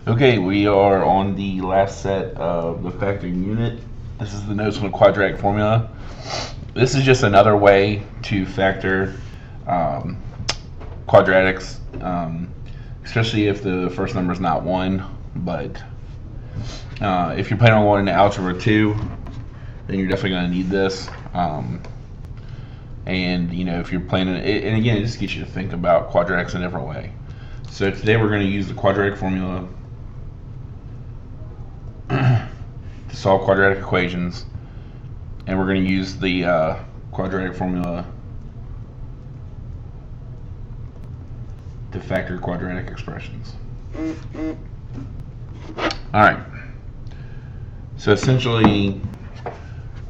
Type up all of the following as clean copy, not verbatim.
Okay, we are on the last set of the factoring unit. This is the notes on the quadratic formula. This is just another way to factor quadratics, especially if the first number is not 1. But if you're planning on going into Algebra 2, then you're definitely going to need this. And if you're planning, and again, it just gets you to think about quadratics in a different way. So today we're going to use the quadratic formula to solve quadratic equations, and we're going to use the quadratic formula to factor quadratic expressions. Alright, so essentially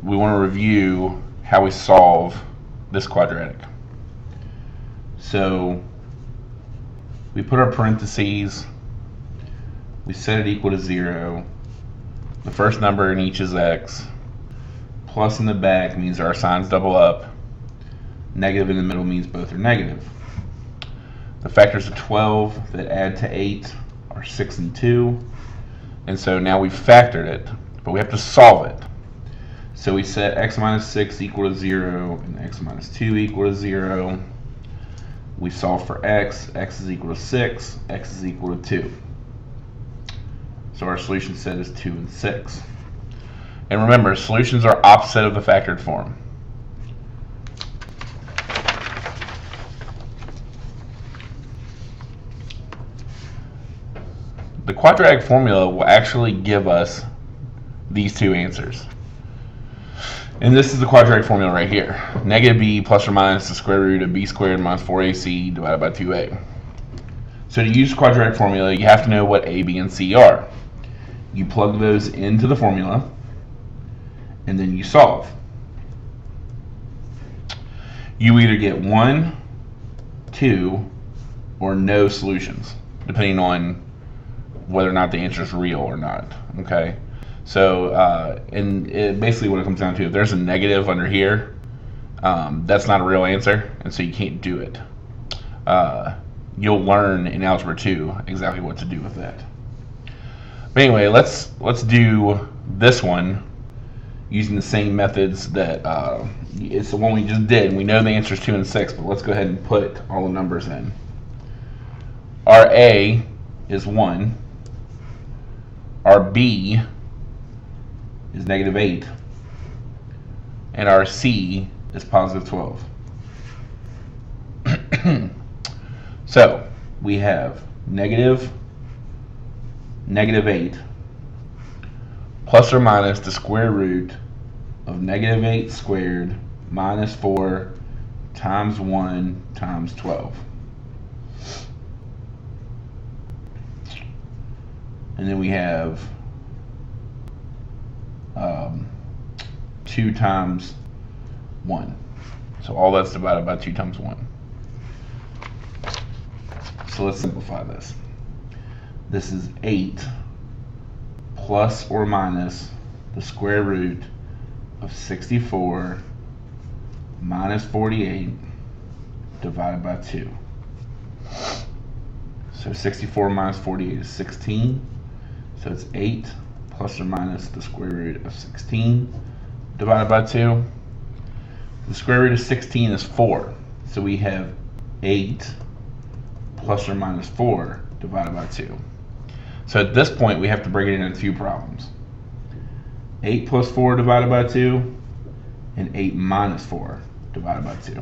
we want to review how we solve this quadratic. So we put our parentheses, we set it equal to 0. The first number in each is x. Plus in the back means our signs double up. Negative in the middle means both are negative. The factors of 12 that add to 8 are 6 and 2. And so now we've factored it, but we have to solve it. So we set x minus 6 equal to 0 and x minus 2 equal to 0. We solve for x. X is equal to 6. X is equal to 2. So our solution set is 2 and 6. And remember, solutions are opposite of the factored form. The quadratic formula will actually give us these two answers. And this is the quadratic formula right here. Negative b plus or minus the square root of b squared minus 4ac divided by 2a. So to use quadratic formula, you have to know what a, b, and c are. You plug those into the formula, and then you solve. You either get 1, 2, or no solutions, depending on whether or not the answer is real or not. Okay, so basically what it comes down to, if there's a negative under here, that's not a real answer, and so you can't do it. You'll learn in Algebra 2 exactly what to do with that. But anyway, let's do this one using the same methods that it's the one we just did. We know the answer is 2 and 6, but let's go ahead and put all the numbers in. Our a is 1. Our b is negative 8. And our c is positive 12. So we have negative 8 plus or minus the square root of negative 8 squared minus 4 times 1 times 12. And then we have 2 times 1. So all that's divided by 2 times 1. So let's simplify this. This is 8 plus or minus the square root of 64 minus 48 divided by 2. So 64 minus 48 is 16. So it's 8 plus or minus the square root of 16 divided by 2. The square root of 16 is 4. So we have 8 plus or minus 4 divided by 2. So at this point, we have to break it into two problems. 8 plus 4 divided by 2, and 8 minus 4 divided by 2.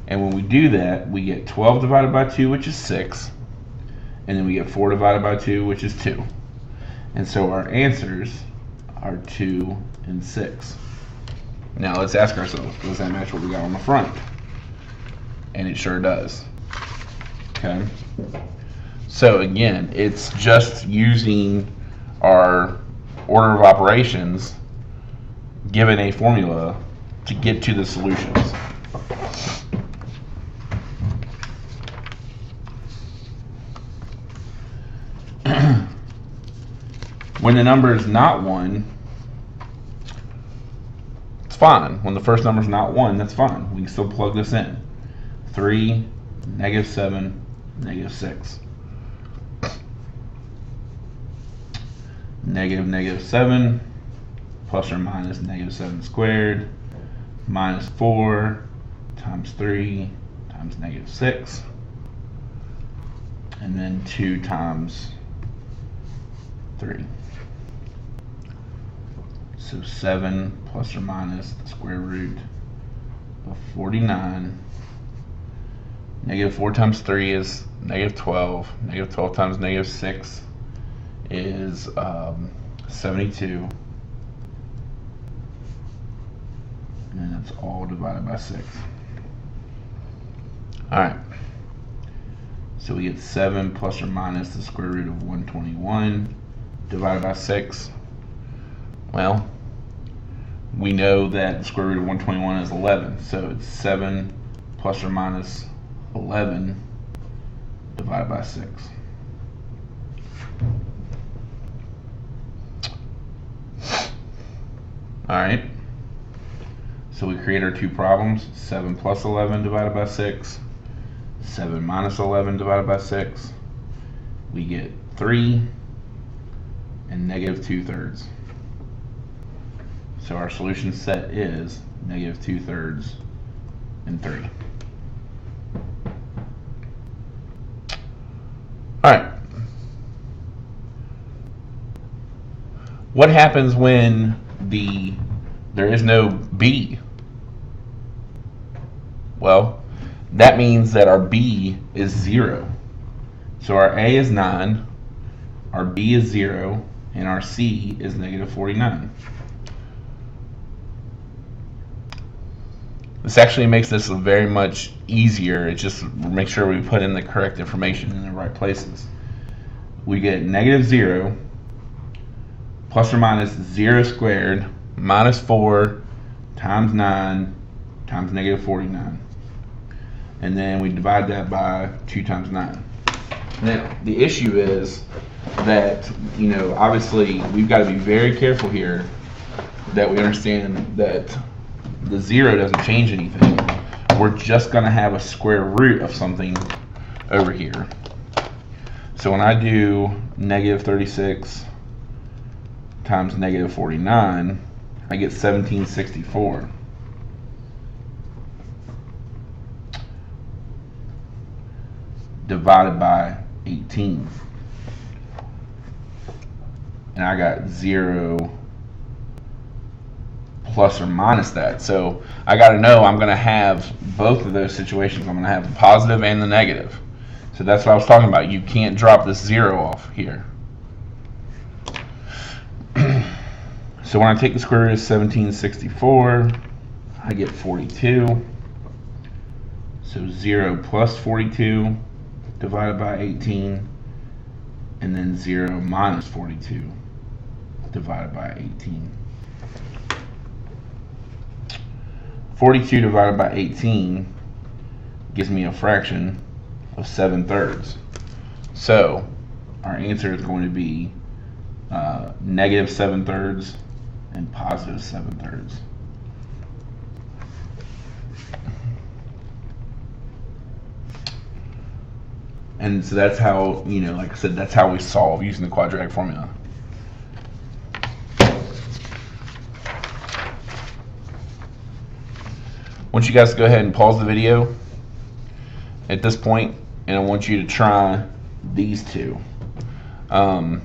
And when we do that, we get 12 divided by 2, which is 6. And then we get 4 divided by 2, which is 2. And so our answers are 2 and 6. Now let's ask ourselves, does that match what we got on the front? And it sure does. Okay. So again, it's just using our order of operations given a formula to get to the solutions. When the number is not 1, it's fine. When the first number is not 1, that's fine. We can still plug this in. 3, -7, -6. negative 7 plus or minus negative 7 squared minus 4 times 3 times negative 6, and then 2 times 3. So 7 plus or minus the square root of 49. Negative 4 times 3 is negative 12. Negative 12 times negative 6 is 72. And that's all divided by 6. Alright. So we get 7 plus or minus the square root of 121 divided by 6. Well, we know that the square root of 121 is 11. So it's 7 plus or minus 11 divided by 6. Alright. So we create our two problems. 7 plus 11 divided by 6. 7 minus 11 divided by 6. We get 3 and negative 2/3. So our solution set is negative 2/3 and 3. Alright. What happens when there is no b? Well, that means that our b is 0. So our a is 9, our b is 0, and our c is negative 49. This actually makes this very much easier. It just makes sure we put in the correct information in the right places. We get negative 0 plus or minus 0 squared minus 4 times 9 times negative 49. And then we divide that by 2 times 9. Now, the issue is that, obviously we've got to be very careful here that we understand that the 0 doesn't change anything. We're just going to have a square root of something over here. So when I do negative 36 times negative 49, I get 1764. Divided by 18. And I got 0 plus or minus that. So I got to know I'm going to have both of those situations. I'm going to have the positive and the negative. So that's what I was talking about. You can't drop this 0 off here. So when I take the square root of 1764, I get 42. So 0 plus 42 divided by 18, and then 0 minus 42 divided by 18. 42 divided by 18 gives me a fraction of 7/3. So our answer is going to be negative 7/3 and positive 7/3. And so that's how, like I said, that's how we solve using the quadratic formula. I want you guys to go ahead and pause the video at this point, and I want you to try these two. I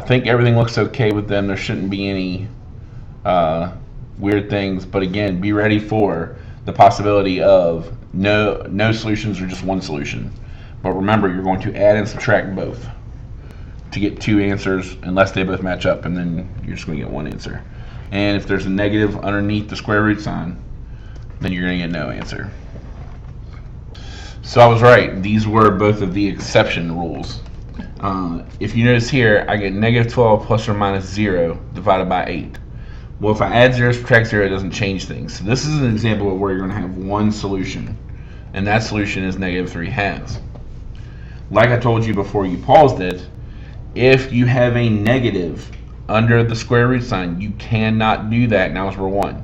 think everything looks okay with them. There shouldn't be any weird things, but again, be ready for the possibility of no solutions or just one solution. But remember, you're going to add and subtract both to get two answers unless they both match up, and then you're just going to get one answer. And if there's a negative underneath the square root sign, then you're going to get no answer. So I was right. These were both of the exception rules. If you notice here, I get negative 12 plus or minus 0 divided by 8. Well, if I add 0, subtract 0, it doesn't change things. So this is an example of where you're going to have one solution, and that solution is negative 3/2. Like I told you before you paused it, if you have a negative under the square root sign, you cannot do that in algebra 1.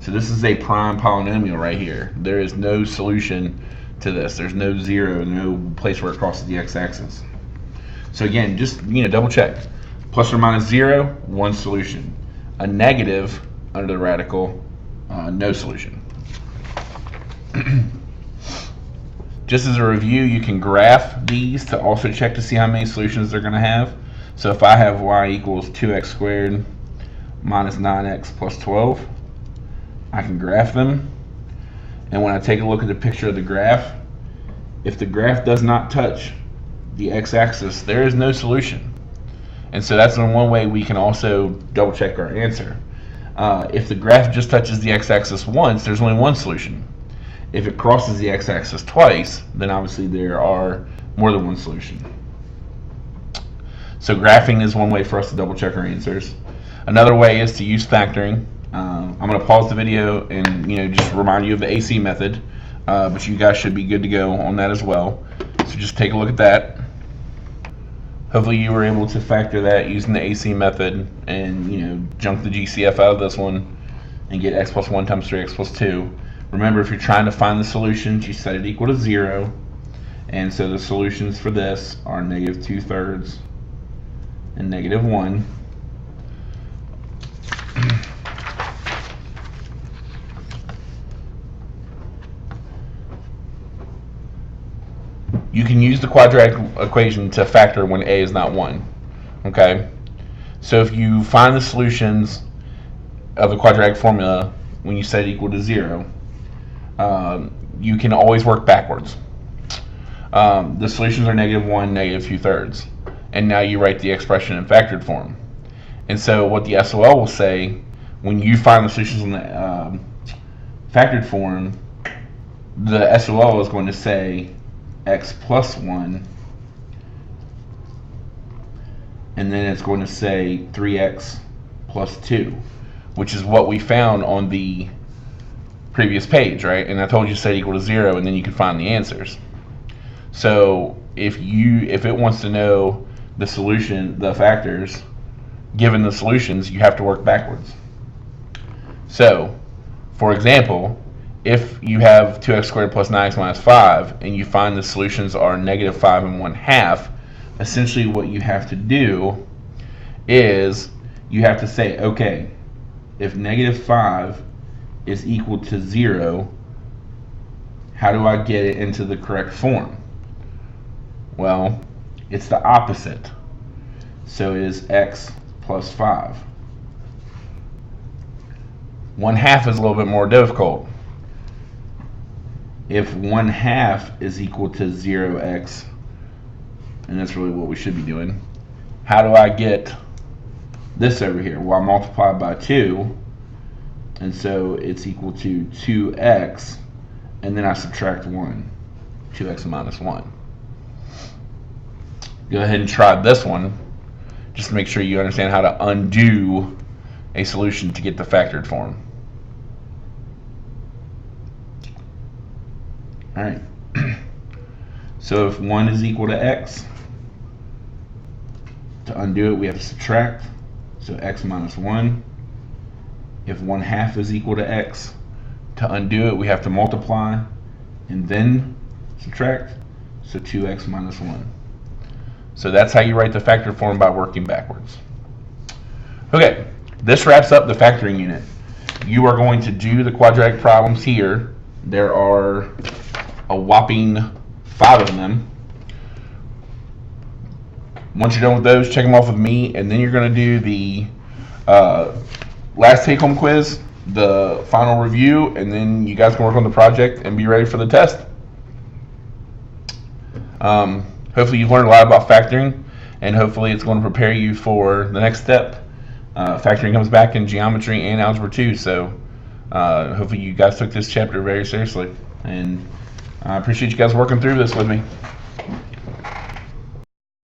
So this is a prime polynomial right here. There is no solution to this. There's no 0, no place where it crosses the x-axis. So again, just double check. Plus or minus 0, one solution. A negative under the radical, no solution. Just as a review, you can graph these to also check to see how many solutions they're going to have. So if I have y equals 2x squared minus 9x plus 12, I can graph them. And when I take a look at the picture of the graph, if the graph does not touch the x-axis, there is no solution. And so that's one way we can also double check our answer. If the graph just touches the x-axis once, there's only one solution. If it crosses the x-axis twice, then obviously there are more than one solution. So graphing is one way for us to double check our answers. Another way is to use factoring. I'm going to pause the video and just remind you of the AC method, but you guys should be good to go on that as well. So just take a look at that. Hopefully you were able to factor that using the AC method and junk the GCF out of this one and get x plus 1 times 3x plus 2. Remember, if you're trying to find the solutions, you set it equal to 0. And so the solutions for this are negative 2/3 and negative 1. You can use the quadratic equation to factor when a is not 1. Okay? So if you find the solutions of the quadratic formula when you set it equal to 0, you can always work backwards. The solutions are negative 1, negative 2/3. And now you write the expression in factored form. And so what the SOL will say, when you find the solutions in the factored form, the SOL is going to say x plus 1, and then it's going to say 3x plus 2, which is what we found on the previous page, right? And I told you to set equal to 0, and then you can find the answers. So if it wants to know the solution, the factors, given the solutions, you have to work backwards. So, for example, if you have 2x squared plus 9x minus 5, and you find the solutions are negative 5 and 1/2, essentially what you have to do is you have to say, okay, if negative 5 is equal to 0, how do I get it into the correct form? Well, it's the opposite. So it is x plus 5. 1/2 is a little bit more difficult. If 1/2 is equal to 0x, and that's really what we should be doing, how do I get this over here? Well, I multiply by 2, and so it's equal to 2x, and then I subtract 1, 2x minus 1. Go ahead and try this one, just to make sure you understand how to undo a solution to get the factored form. Alright, so if 1 is equal to x, to undo it we have to subtract, so x minus 1. If 1/2 is equal to x, to undo it we have to multiply and then subtract, so 2x minus 1. So that's how you write the factored form, by working backwards. Okay, this wraps up the factoring unit. You are going to do the quadratic problems here. There are a whopping 5 of them. Once you're done with those, check them off with me, and then you're going to do the last take-home quiz, the final review, and then you guys can work on the project and be ready for the test. Hopefully you've learned a lot about factoring, and hopefully it's going to prepare you for the next step. Factoring comes back in geometry and algebra 2, so hopefully you guys took this chapter very seriously, and I appreciate you guys working through this with me.